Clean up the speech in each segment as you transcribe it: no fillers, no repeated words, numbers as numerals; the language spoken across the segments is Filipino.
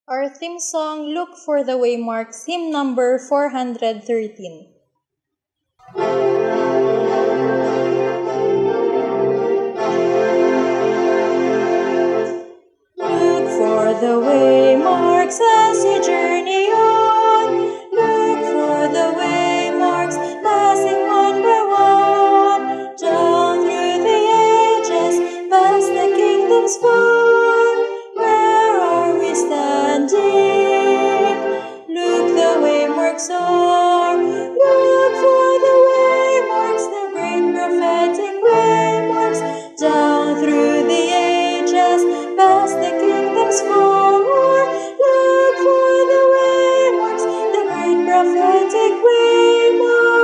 Our theme song, Look for the Waymarks, hymn number 413. Look for the waymarks as you journey on. Look for the waymarks passing one by one. Down through the ages, past the kingdoms far. Where are we standing? Look, the waymarks are. Look for the waymarks, the great prophetic waymarks. Down through the ages, past the kingdoms far. Look for the waymarks, the great prophetic waymarks.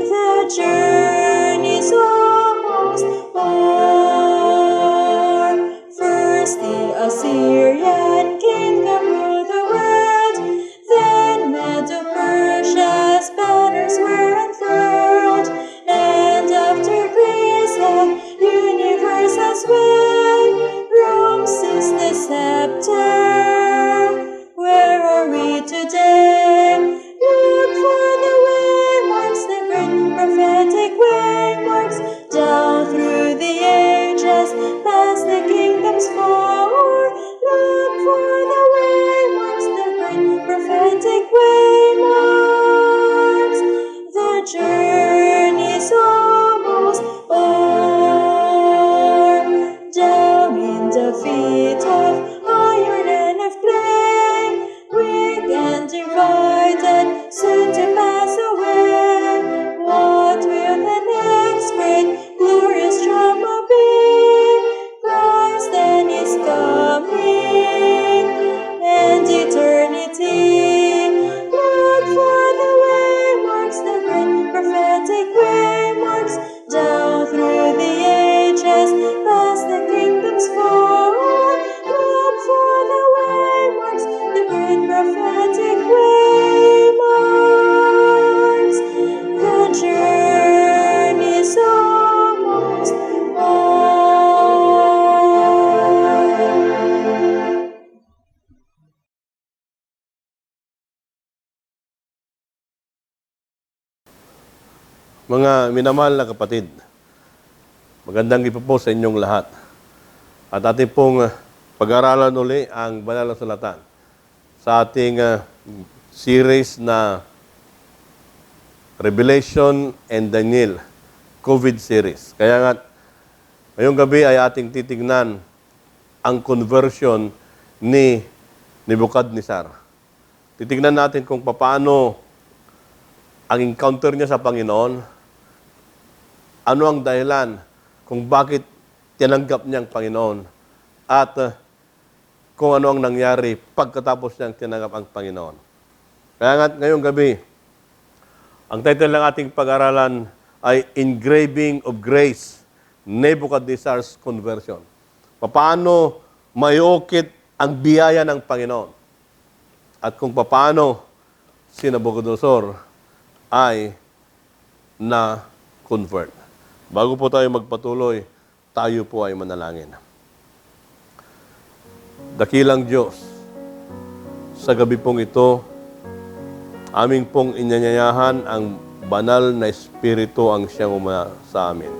The journey's almost o'er. First the Assyrian kingdom ruled the world, then Medo-Persia's banners were unfurled, and after Greece the universe as well, Rome seized the scepter. Where are we today? Look for the waymarks, the great prophetic waymarks. Down through the ages, past the kingdoms far. Look for the waymarks, the great prophetic waymarks. The journey's almost o'er. Down in the feet of iron and of clay, weak and divided, soon to pass away. What will the next great glorious drama be? Christ then is coming, and eternity. Look for the waymarks, the great prophetic waymarks. Down through the ages, past the kingdoms far. Look for the waymarks, the great prophetic waymarks. The journey's almost o'er. Mga minamahal na kapatid, magandang gabi po sa inyong lahat. At ating pong pag-aralan uli ang Banal na Salatan sa ating series na Revelation and Daniel COVID series. Kaya nga, ngayong gabi ay ating titignan ang conversion ni Nebuchadnezzar. Titignan natin kung paano ang encounter niya sa Panginoon. Ano ang dahilan kung bakit tinanggap niya ang Panginoon at kung ano ang nangyari pagkatapos niyang tinanggap ang Panginoon. Kaya nga ngayong gabi, ang title ng ating pag-aralan ay Engraving of Grace, Nebuchadnezzar's Conversion. Paano maiukit ang biyaya ng Panginoon at kung paano si Nabucodonosor ay na-convert. Bago po tayo magpatuloy, tayo po ay manalangin. Dakilang Diyos, sa gabi pong ito, aming pong inanyayahan ang banal na Espiritu ang siyang sa amin.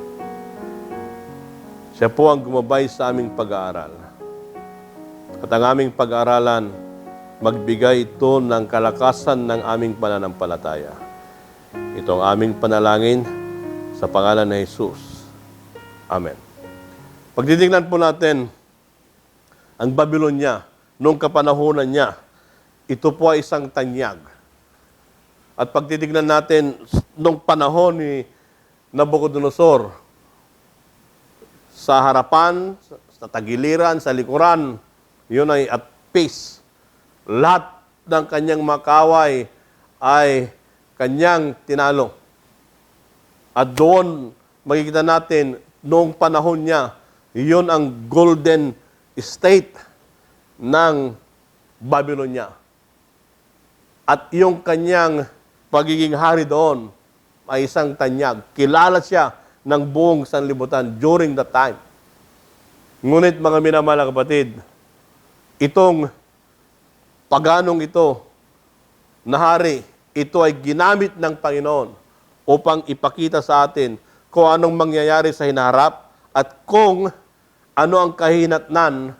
Siya po ang gumabay sa aming pag-aaral. At ang aming pag-aaralan, magbigay ito ng kalakasan ng aming pananampalataya. Ito ang aming panalangin sa pangalan ni Jesus. Amen. Pagtitignan po natin ang Babylonia noong kapanahunan niya, ito po ay isang tanyag. At pagtitignan natin noong panahon ni Nabucodonosor, sa harapan, sa tagiliran, sa likuran, yun ay at peace. Lahat ng kanyang makaway ay kanyang tinalo. At doon, makikita natin, noong panahon niya, yun ang golden state ng Babylonia. At yung kanyang pagiging hari doon ay isang tanyag. Kilala siya ng buong sanlibutan during that time. Ngunit mga minamahal na kapatid, itong paganong ito na hari, ito ay ginamit ng Panginoon upang ipakita sa atin kung anong mangyayari sa hinaharap at kung ano ang kahinatnan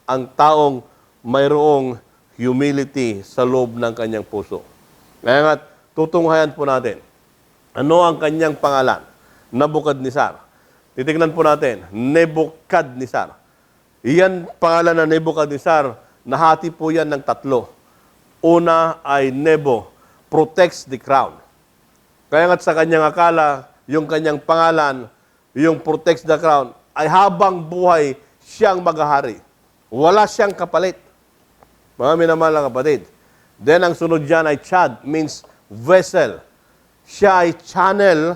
ang taong mayroong humility sa loob ng kanyang puso. Kaya nga, tutunghayan po natin, ano ang kanyang pangalan? Nabukadnesar. Titignan po natin, Nebukadnesar. Iyan pangalan na Nebukadnesar, nahati po yan ng tatlo. Una ay Nebo, protects the crown. Kaya nga't sa kanyang akala, yung kanyang pangalan, yung protects the crown, ay habang buhay siyang maghahari. Wala siyang kapalit. Mga minamahal na kapatid. Then ang sunod dyan ay Chad, means vessel. Siya ay channel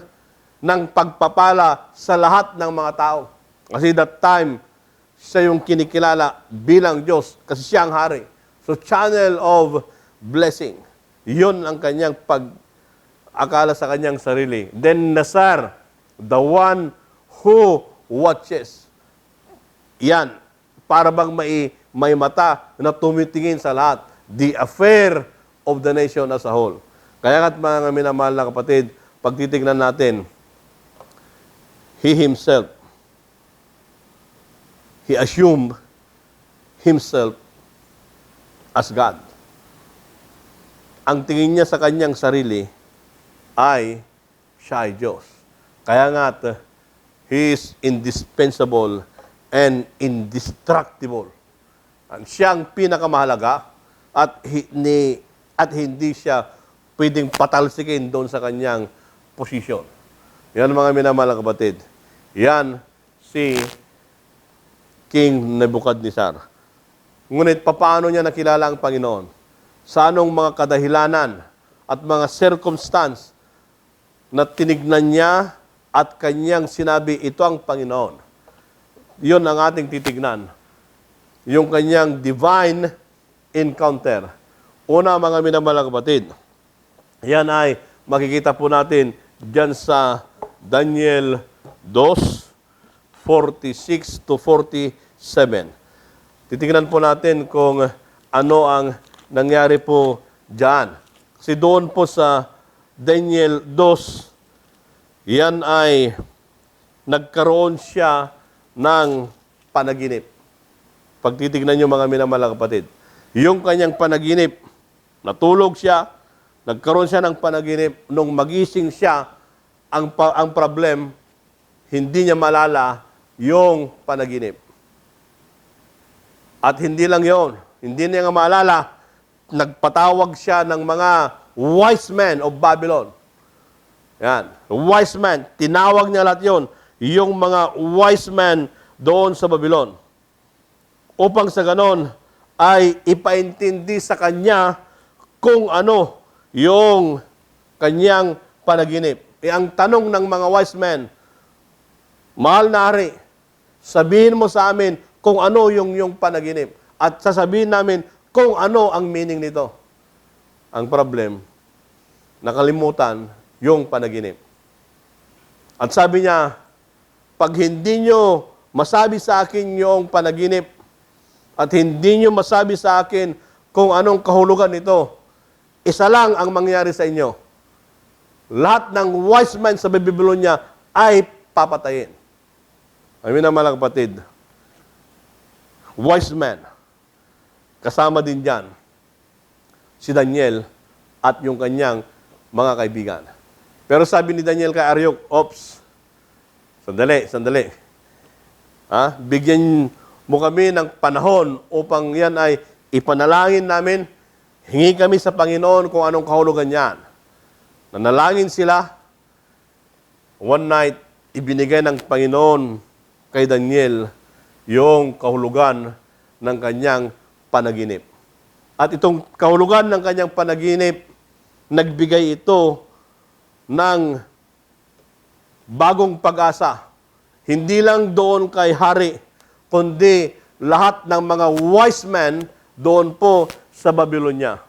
ng pagpapala sa lahat ng mga tao. Kasi that time, siya yung kinikilala bilang Diyos kasi siya ang hari. So channel of blessing. Yun ang kanyang pag-akala sa kanyang sarili. Then Nasar, the one who watches. Yan, para bang may mata na tumitingin sa lahat. The affair of the nation as a whole. Kaya nga't mga minamahal na kapatid, pag titignan natin, he himself, he assumed himself as God. Ang tingin niya sa kanyang sarili ay siya ay Diyos. Kaya nga't he is indispensable and indestructible. Siya ang pinakamahalaga at hindi siya pwedeng patalsikin doon sa kanyang posisyon. Yan mga minamahal na kapatid. Yan si King Nebukadnesar. Ngunit paano niya nakilala ang Panginoon? Sa anong mga kadahilanan at mga circumstance na tinignan niya at kanyang sinabi, ito ang Panginoon. Yun ang ating titignan. Yung kanyang divine encounter. Una, mga minamahal na kapatid, yan ay makikita po natin dyan sa Daniel 2:46 to 47. Titingnan po natin kung ano ang nangyari po dyan. Kasi doon po sa Daniel 2, yan ay nagkaroon siya ng panaginip. Pag titignan nyo mga minamahal na kapatid, yung kanyang panaginip, natulog siya, nagkaroon siya ng panaginip, nung magising siya, ang problem, hindi niya malala yung panaginip. At hindi lang yon, hindi niya nga maalala, nagpatawag siya ng mga wise men of Babylon. Yan, wise men, tinawag niya lahat yon, yung mga wise men doon sa Babylon. Upang sa ganon ay ipaintindi sa kanya kung ano yung kanyang panaginip. Ang tanong ng mga wise men, mahal na hari, sabihin mo sa amin kung ano yung panaginip at sasabihin namin kung ano ang meaning nito. Ang problem, nakalimutan yung panaginip. At sabi niya, pag hindi nyo masabi sa akin yung panaginip, at hindi nyo masabi sa akin kung anong kahulugan nito, isa lang ang mangyari sa inyo. Lahat ng wise men sa Babylonia ay papatayin. Amin na mga kapatid, wise men, kasama din dyan si Daniel at yung kanyang mga kaibigan. Pero sabi ni Daniel kay Aryok, ops, sandali. Bigyan mo kami ng panahon upang yan ay ipanalangin namin. Hingi kami sa Panginoon kung anong kahulugan yan. Nanalangin sila. One night, ibinigay ng Panginoon kay Daniel yung kahulugan ng kanyang panaginip. At itong kahulugan ng kanyang panaginip, nagbigay ito ng bagong pag-asa. Hindi lang doon kay hari, kundi lahat ng mga wise men doon po sa Babylonia.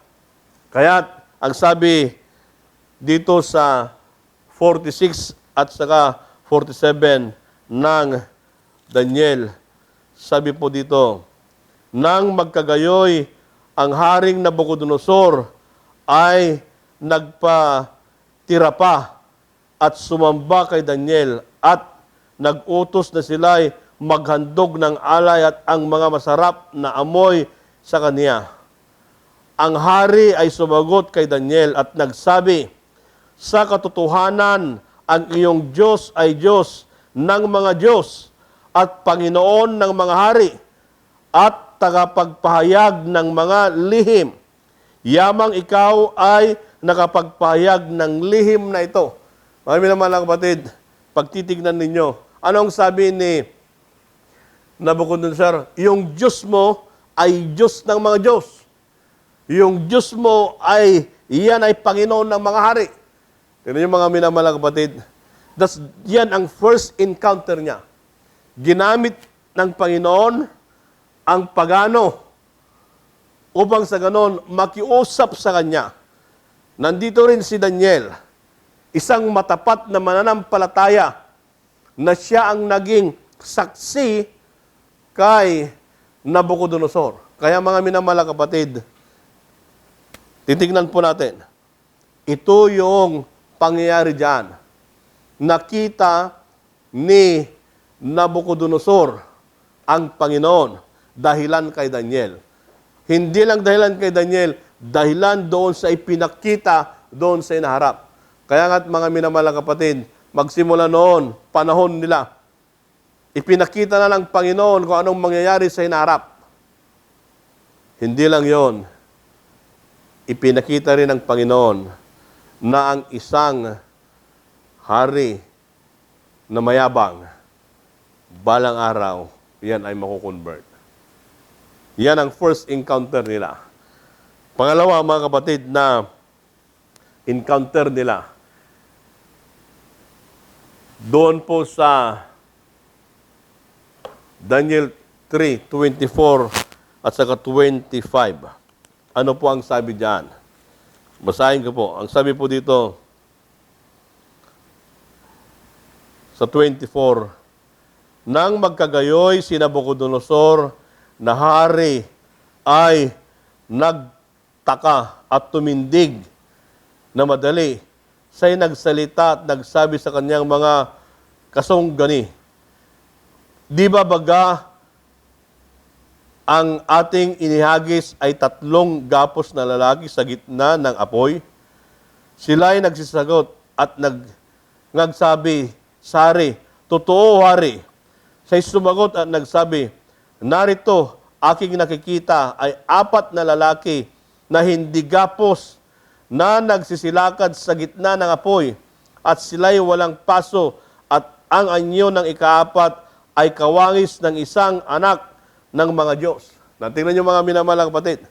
Kaya ang sabi dito sa 46 at saka 47 ng Daniel, sabi po dito, nang magkagayoy ang haring Nabucodonosor ay nagpatira pa at sumamba kay Daniel at nag-utos na sila'y maghandog ng alay at ang mga masarap na amoy sa kaniya. Ang hari ay sumagot kay Daniel at nagsabi, sa katotohanan, ang iyong Diyos ay Diyos ng mga Diyos at Panginoon ng mga hari at tagapagpahayag ng mga lihim. Yamang ikaw ay nakapagpahayag ng lihim na ito. Mga minamahal kapatid, pagtitignan ninyo, anong sabi ni Nabucodonosor? Yung Diyos mo ay Diyos ng mga Diyos. Yung Diyos mo ay, iyan ay Panginoon ng mga hari. Tignan niyo mga minamahal kapatid, yan ang first encounter niya. Ginamit ng Panginoon ang pagano upang sa ganon makiusap sa kanya. Nandito rin si Daniel, isang matapat na mananampalataya na siya ang naging saksi kay Nabucodonosor. Kaya mga minamahal kapatid, titignan po natin. Ito yung pangyayari diyan. Nakita ni Nabucodonosor ang Panginoon dahilan kay Daniel. Hindi lang dahilan kay Daniel, dahilan doon sa ipinakita doon sa inaharap. Kaya nga't mga minamahal kapatid, magsimula noon, panahon nila, ipinakita na ng Panginoon kung anong mangyayari sa inaharap. Hindi lang yon, ipinakita rin ng Panginoon na ang isang hari na mayabang, balang araw, yan ay makukonvert. Yan ang first encounter nila. Pangalawa, mga kapatid, na encounter nila, doon po sa Daniel 3:24 at saka 25. Ano po ang sabi diyan? Basahin ko po. Ang sabi po dito sa 24, nang magkagayoy si Nabucodonosor na hari ay nagtaka at tumindig na madali. Siya'y nagsalita at nagsabi sa kanyang mga kasunggani, di ba baga ang ating inihagis ay 3 gapos na lalaki sa gitna ng apoy? Sila'y nagsisagot at nagsabi, Sari, totoo hari. Siya'y sumagot at nagsabi, narito, aking nakikita ay 4 na lalaki na hindi gapos na nagsisilakad sa gitna ng apoy at sila'y walang paso at ang anyo ng ika-4 ay kawangis ng isang anak ng mga Diyos. Tingnan niyo mga minamahal kapatid.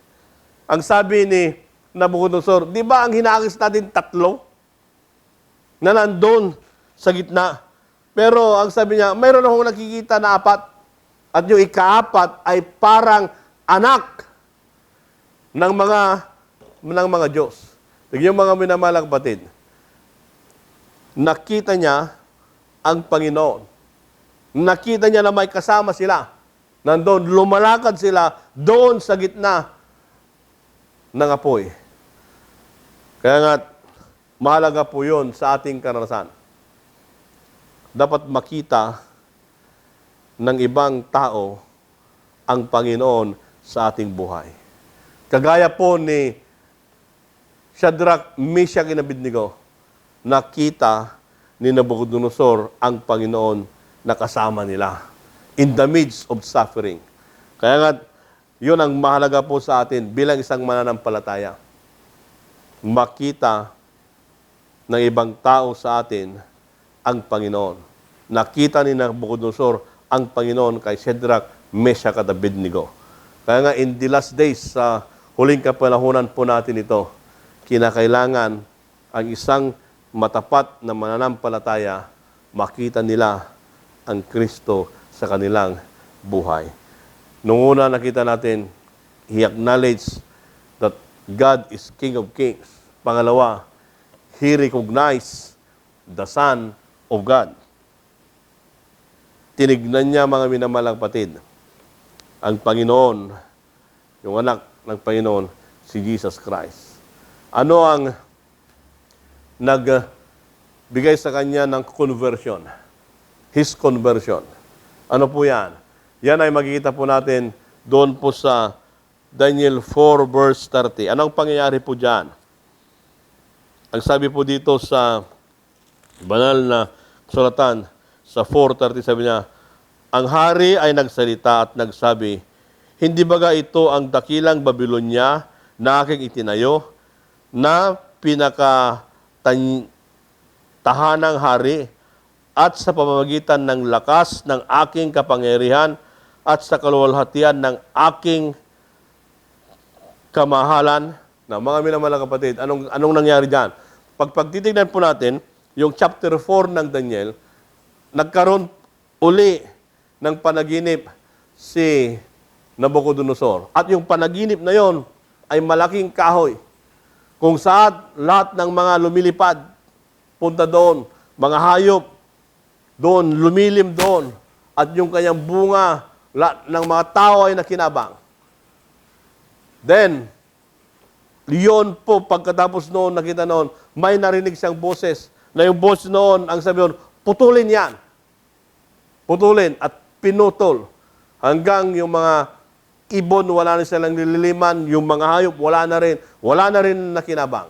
Ang sabi ni Nabucodonosor, di ba ang hinagis natin 3 na nandun sa gitna? Pero ang sabi niya, mayroon akong nakikita na 4 at yung ika-4 ay parang anak ng mga Diyos. Tignan mga minamahal kapatid. Nakita niya ang Panginoon. Nakita niya na may kasama sila. Nandun, lumalakad sila doon sa gitna ng apoy. Kaya nga, mahalaga po yun sa ating karanasan. Dapat makita ng ibang tao ang Panginoon sa ating buhay. Kagaya po ni Shadrach, Meshach, and Abednego, nakita ni Nabucodonosor ang Panginoon na kasama nila in the midst of suffering. Kaya nga, yun ang mahalaga po sa atin bilang isang mananampalataya. Makita ng ibang tao sa atin ang Panginoon. Nakita ni Nabucodonosor ang Panginoon kay Shadrach, Meshach, at Abednego. Kaya nga, in the last days, sa huling kapanahunan po natin ito, kinakailangan ang isang matapat na mananampalataya, makita nila ang Kristo sa kanilang buhay. Nung una nakita natin, he acknowledged that God is King of Kings. Pangalawa, he recognized the Son of God. Tinignan niya mga minamahal kapatid, ang Panginoon, yung anak ng Panginoon si Jesus Christ. Ano ang nagbigay sa kanya ng conversion? His conversion. Ano po yan? Yan ay makikita po natin doon po sa Daniel 4 verse 30. Anong pangyayari po dyan? Ang sabi po dito sa banal na kasulatan sa 4:30, sabi niya, ang hari ay nagsalita at nagsabi, hindi baga ito ang dakilang Babylonia na aking itinayo, na pinakatahanang hari, at sa pamamagitan ng lakas ng aking kapangyarihan at sa kaluwalhatian ng aking kamahalan. Na mga minamalang kapatid, anong nangyari dyan? Pagtitignan po natin, yung chapter 4 ng Daniel, nagkaroon uli ng panaginip si Nabucodonosor. At yung panaginip na yon ay malaking kahoy, kung saan lahat ng mga lumilipad, punta doon, mga hayop, doon, lumilim doon, at yung kanyang bunga, lahat ng mga tao ay nakinabang. Then, yun po, pagkatapos noon, nakita noon, may narinig siyang boses, na yung boses noon, ang sabi noon, putulin yan. Putulin at pinutol. Hanggang yung mga ibon, wala na silang nililiman, yung mga hayop, wala na rin nakinabang.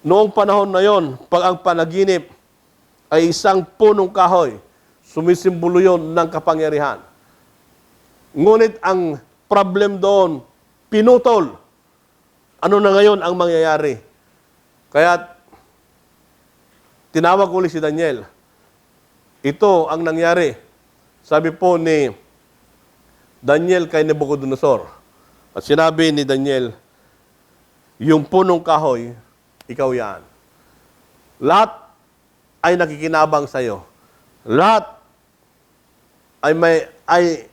Noong panahon na yon, pag ang panaginip ay isang punong kahoy, sumisimbolo yon ng kapangyarihan. Ngunit ang problem doon, pinutol. Ano na ngayon ang mangyayari? Kaya tinawag uli si Daniel. Ito ang nangyari. Sabi po ni Daniel kay Nabucodonosor. At sinabi ni Daniel, yung punong kahoy, ikaw yan. Lahat ay nakikinabang sa iyo. Lahat ay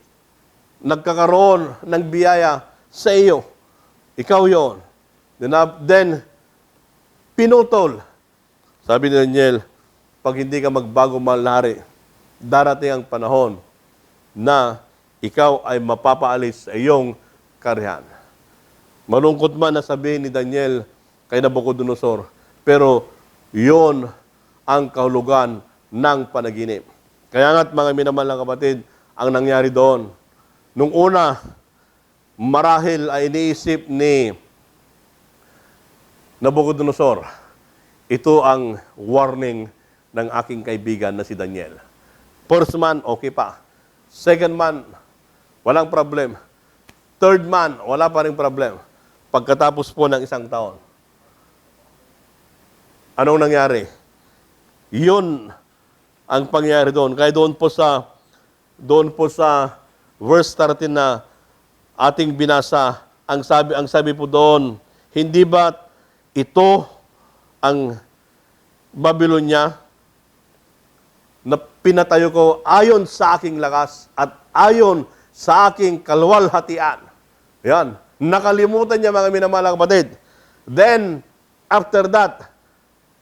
nagkakaroon ng biyaya sa iyo. Ikaw yon. Then, pinutol. Sabi ni Daniel, pag hindi ka magbago malari, darating ang panahon na ikaw ay mapapaalis sa iyong karihan. Malungkot man na sabihin ni Daniel kay Nabucodonosor, pero yon ang kahulugan ng panaginip. Kaya nga't mga minamalang kapatid, ang nangyari doon, nung una, marahil ay iniisip ni Nabucodonosor, ito ang warning ng aking kaibigan na si Daniel. First man, okay pa. Second man, walang problem. Third man, wala pa rin problem. Pagkatapos po ng isang taon, anong nangyari? Yun ang pangyayari doon. Kaya doon po sa verse 13 na ating binasa, ang sabi po doon, hindi ba ito ang Babylonia na pinatayo ko ayon sa aking lakas at ayon sa aking kaluwalhatian. Yan. Nakalimutan niya mga minamalang kapatid. Then, after that,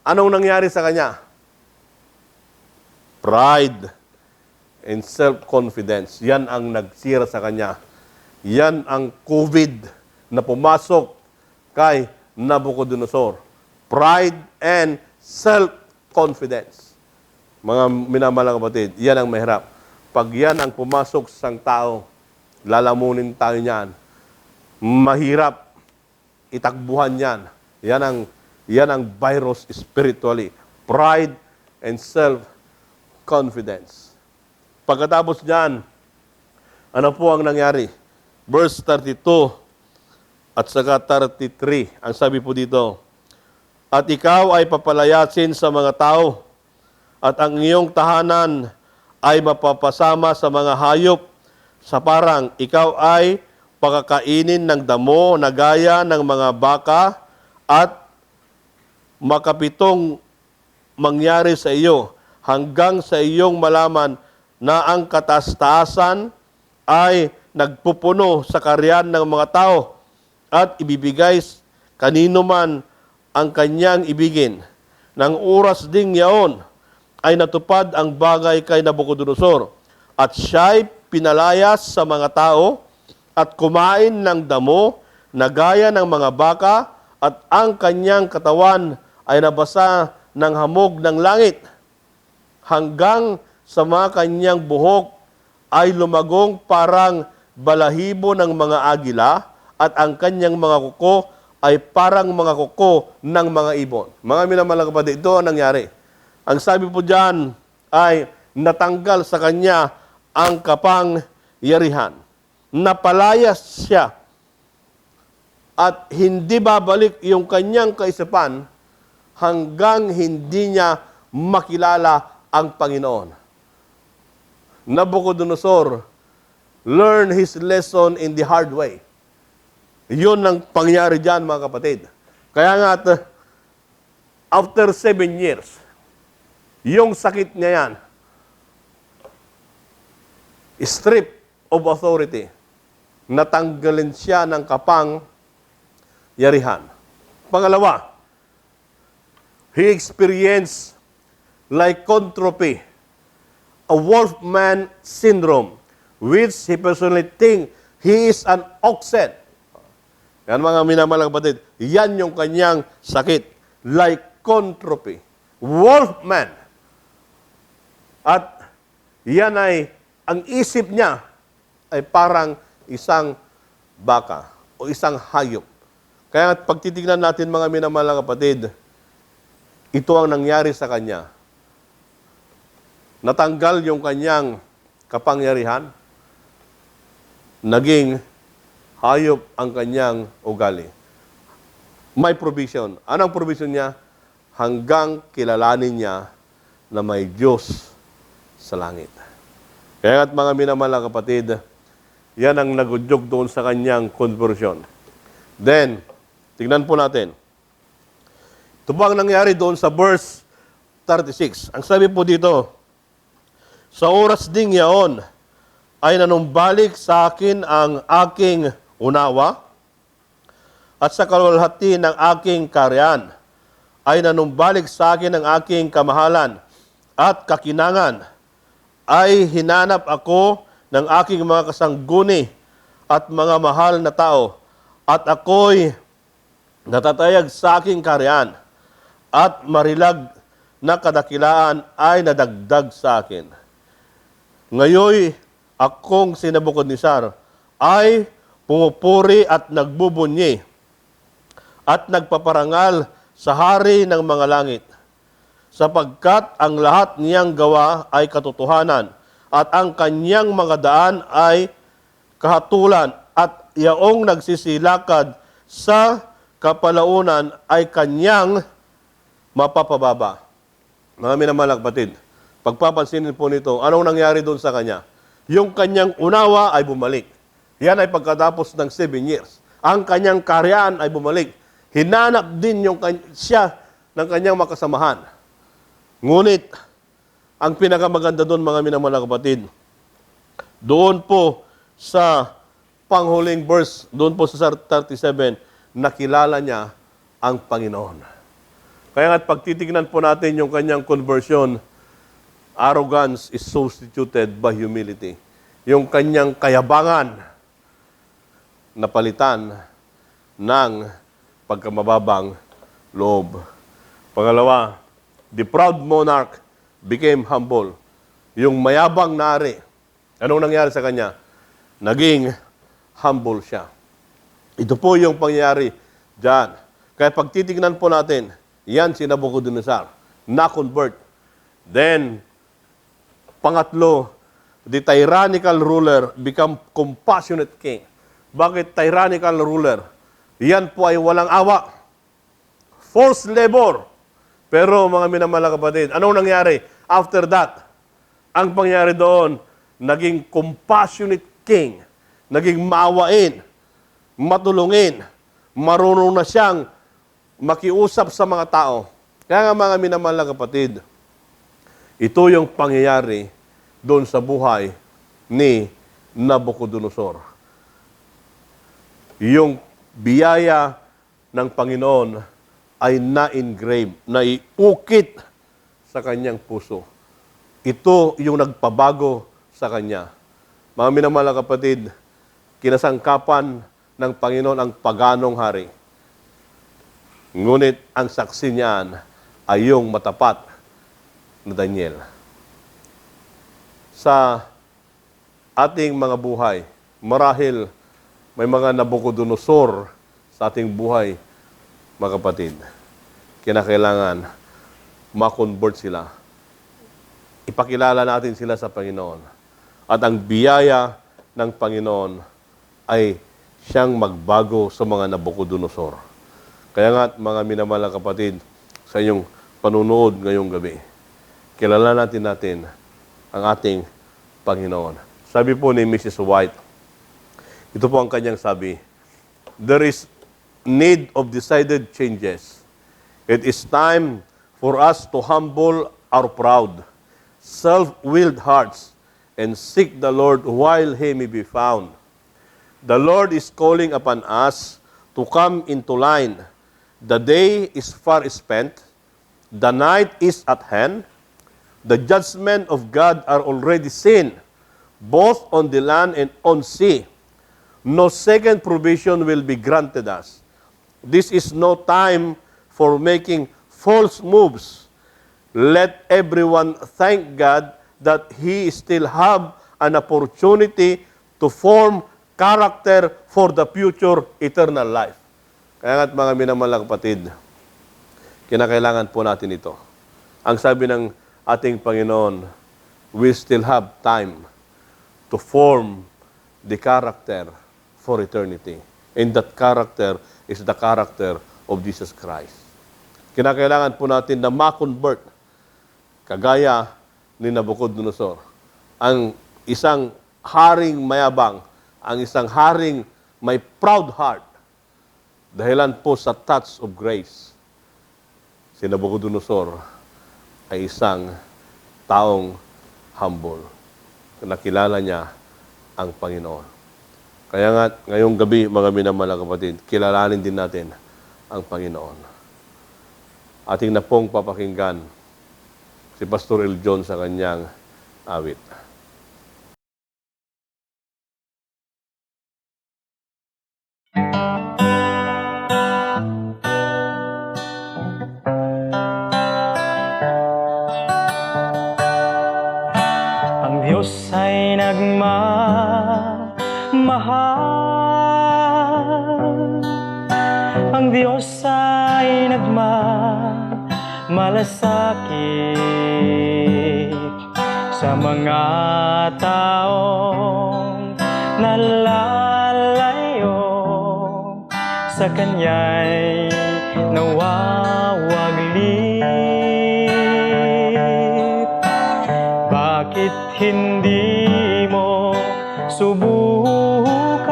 anong nangyari sa kanya? Pride and self-confidence. Yan ang nagsira sa kanya. Yan ang COVID na pumasok kay Nabucodonosor. Pride and self-confidence. Mga minamalang kapatid, yan ang mahirap. Pag yan ang pumasok sa isang tao, lalamunin tayo niyan. Mahirap itakbuhan yan. Yan ang virus spiritually. Pride and self-confidence. Pagkatapos niyan, ano po ang nangyari? Verse 32 at saka 33, ang sabi po dito, at ikaw ay papalayasin sa mga tao, at ang iyong tahanan ay mapapasama sa mga hayop, sa parang ikaw ay pakakainin ng damo na gaya ng mga baka, at makapitong mangyari sa iyo, hanggang sa iyong malaman na ang kataas-taasan ay nagpupuno sa karyan ng mga tao, at ibibigay kanino man ang kanyang ibigin. Nang oras ding yaon ay natupad ang bagay kay Nabucodonosor, at siya'y pinalayas sa mga tao, at kumain ng damo na gaya ng mga baka, at ang kanyang katawan ay nabasa ng hamog ng langit, hanggang sa mga kanyang buhok ay lumagong parang balahibo ng mga agila, at ang kanyang mga kuko ay parang mga kuko ng mga ibon. Mga minamahal kapatid, ito ang nangyari. Ang sabi po diyan ay natanggal sa kanya ang kapangyarihan. Napalayas siya at hindi babalik yung kanyang kaisipan hanggang hindi niya makilala ang Panginoon. Nabucodonosor learned his lesson in the hard way. Yun ang pangyari dyan, mga kapatid. Kaya nga, after 7 years, yung sakit niya yan, stripped of authority, natanggalin siya ng kapangyarihan. Pangalawa, he experienced lycanthropy, a wolfman syndrome, which he personally think he is an oxen. Yan mga minamalang kapatid, yan yung kanyang sakit, lycanthropy, wolfman. At yan ay, ang isip niya ay parang isang baka o isang hayop. Kaya pag titignan natin mga minamalang kapatid, ito ang nangyari sa kanya. Natanggal yung kanyang kapangyarihan, naging hayop ang kanyang ugali. May provision. Anong provision niya? Hanggang kilalanin niya na may Diyos sa langit. Kaya at mga minamahal kapatid, yan ang nagudyog doon sa kanyang conversion. Then, tignan po natin. Ito po ang nangyari doon sa verse 36. Ang sabi po dito, sa oras ding yaon, ay nanumbalik sa akin ang aking unawa, at sa kalwalhati ng aking karyan, ay nanumbalik sa akin ang aking kamahalan at kakinangan, ay hinanap ako ng aking mga kasangguni at mga mahal na tao, at ako'y natatayag sa aking karyan, at marilag na kadakilaan ay nadagdag sa akin. Ngayoy, akong si Nabucodonosor ay pumupuri at nagbubunyi at nagpaparangal sa hari ng mga langit, sapagkat ang lahat niyang gawa ay katotohanan, at ang kanyang mga daan ay kahatulan, at yaong nagsisilakad sa kapalaunan ay kanyang mapapababa. Mga minamahal kapatid, pagpapansinin po nito, anong nangyari doon sa kanya? Yung kanyang unawa ay bumalik. Yan ay pagkatapos ng 7 years. Ang kanyang karyaan ay bumalik. Hinanap din siya ng kanyang makasamahan. Ngunit, ang pinakamaganda doon, mga minamahal kapatid, doon po sa panghuling verse, doon po sa 37, nakilala niya ang Panginoon. Kaya nga't pagtitignan po natin yung kanyang conversion, arrogance is substituted by humility. Yung kanyang kayabangan, napalitan ng pagkamababang loob. Pangalawa, the proud monarch became humble. Yung mayabang na ari, anong nangyari sa kanya? Naging humble siya. Ito po yung pangyayari dyan. Kaya pag titignan po natin, yan si Nabucodonosor, na-convert. Then, pangatlo, the tyrannical ruler become compassionate king. Bakit tyrannical ruler? Yan po ay walang awa. Forced labor. Pero mga minamahal kapatid, anong nangyari? After that, ang pangyari doon, naging compassionate king. Naging maawain, matulungin, marunong na siyang makiusap sa mga tao. Kaya nga mga minamahal kapatid, ito yung pangyayari doon sa buhay ni Nabucodonosor. Yung biyaya ng Panginoon ay na-engrave, naiukit sa kanyang puso. Ito yung nagpabago sa kanya. Mga minamahal kapatid, kinasangkapan ng Panginoon ang paganong hari. Ngunit ang saksi niyan ay yung matapat na Daniel. Sa ating mga buhay, marahil may mga Nabucodonosor sa ating buhay, mga kapatid. Kinakailangan ma-convert sila. Ipakilala natin sila sa Panginoon. At ang biyaya ng Panginoon ay siyang magbago sa mga Nabucodonosor. Kaya nga, mga minamalang kapatid, sa inyong panunood ngayong gabi, kilala natin ang ating Panginoon. Sabi po ni Mrs. White, ito po ang kanyang sabi, there is need of decided changes. It is time for us to humble our proud, self-willed hearts and seek the Lord while He may be found. The Lord is calling upon us to come into line. The day is far spent. The night is at hand. The judgment of God are already seen, both on the land and on sea. No second provision will be granted us. This is no time for making false moves. Let everyone thank God that He still have an opportunity to form character for the future eternal life. Kaya nga't mga minamalang kapatid, kinakailangan po natin ito. Ang sabi ng ating Panginoon, we still have time to form the character for eternity. And that character is the character of Jesus Christ. Kinakailangan po natin na ma-convert, kagaya ni Nabucodonosor, ang isang haring mayabang, ang isang haring may proud heart, dahilan po sa touch of grace. Si Nabucodonosor ay isang taong humble. Nakilala niya ang Panginoon. Kaya nga, ngayong gabi, mga minamalang kapatid, kilalanin din natin ang Panginoon. Ating na pong papakinggan si Pastor El John sa kanyang awit. Ang Diyos ay nagmamahal. Ang Diyos ay nagmamalasakit sa mga taong nalalayo sa Kanya'y nawawaglit. Bakit hindi mo subukan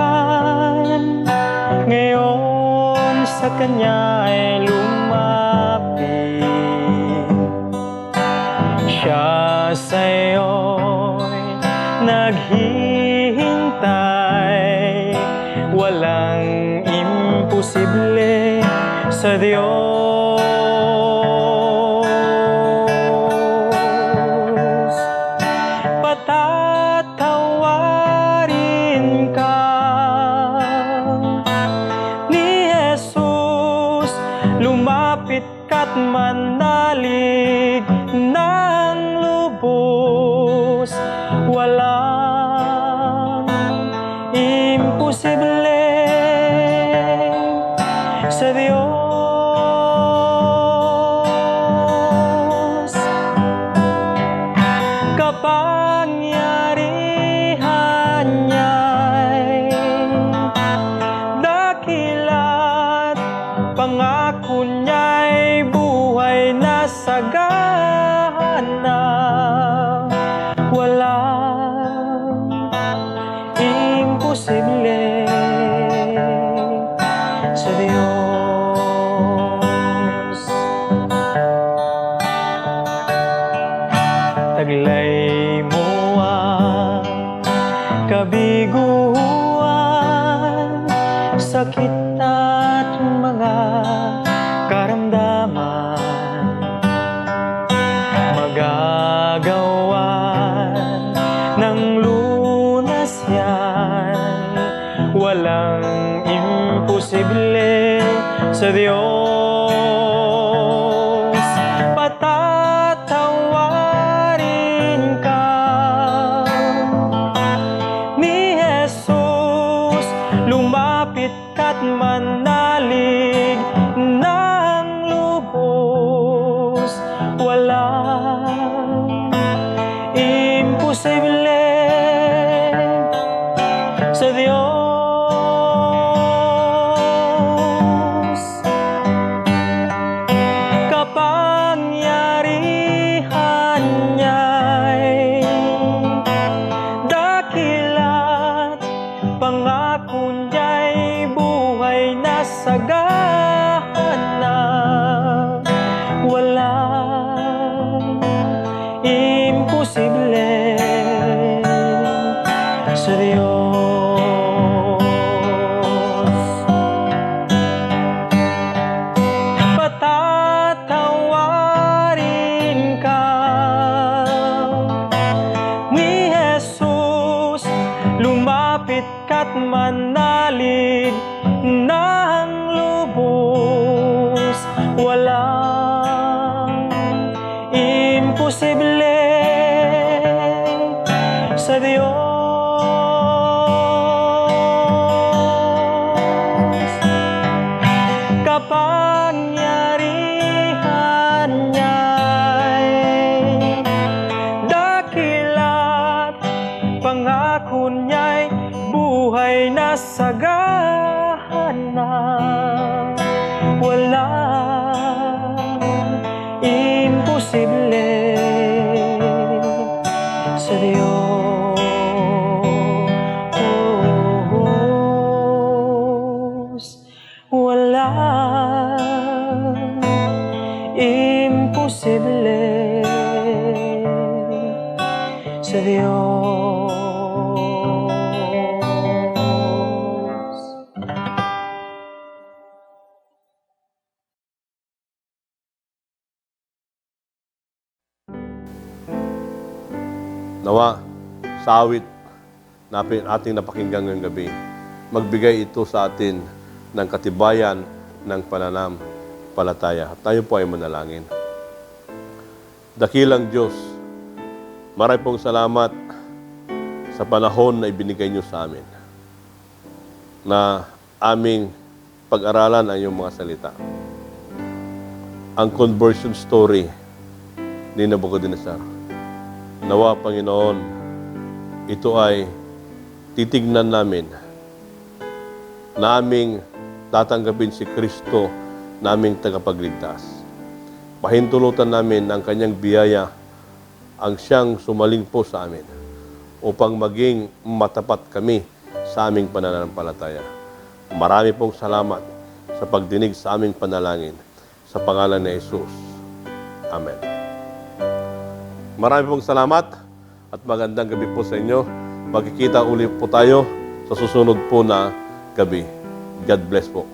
ngayon sa Kanya'y lumapit? Siya sa'yo'y naghihintay, walang imposible sa Diyos. Patatawarin ka ni Jesus, lumapit ka't manalig ng lubos. Walang imposible sa Diyos. Kapangyarihan niya'y dakila't pangako niya'y buhay na sagana. Walang imposible sa Diyos. Taglay mo ang kabiguan, sakit at mga karamdaman. Magagawan ng lunas yan imposible sa Diyos. Patatawarin ka ni Jesus, lumapit ka't manalig ng lubos. Walang imposible sa Diyos. Kapangyarihan niya'y dakilat, pangako niya'y buhay na sagana. Walang imposible sa Diyos. Patatawarin ka ni Jesus, lumapit ka't manalig ng lubos. Walang imposible sa Diyos. Kapangyarihan niya'y dakilat, pangako niya'y buhay na sagana. Walang imposible sa Diyos. Walang imposible sa Diyos. Nawa, sa awit na ating napakinggan ngayong gabi, magbigay ito sa atin ng katibayan ng pananampalataya. At tayo po ay manalangin. Dakilang Diyos, maraming pong salamat sa panahon na ibinigay niyo sa amin na aming pag-aralan ang iyong mga salita. Ang conversion story ni Nabucodonosor. Nawa, Panginoon, ito ay titignan namin na aming tatanggapin si Kristo na aming tagapagligtas. Pahintulutan namin ang kanyang biyaya, ang siyang sumaling po sa amin upang maging matapat kami sa aming pananampalataya. Marami pong salamat sa pagdinig sa aming panalangin sa pangalan ni Jesus. Amen. Marami pong salamat at magandang gabi po sa inyo. Magkikita ulit po tayo sa susunod po na gabi. God bless po.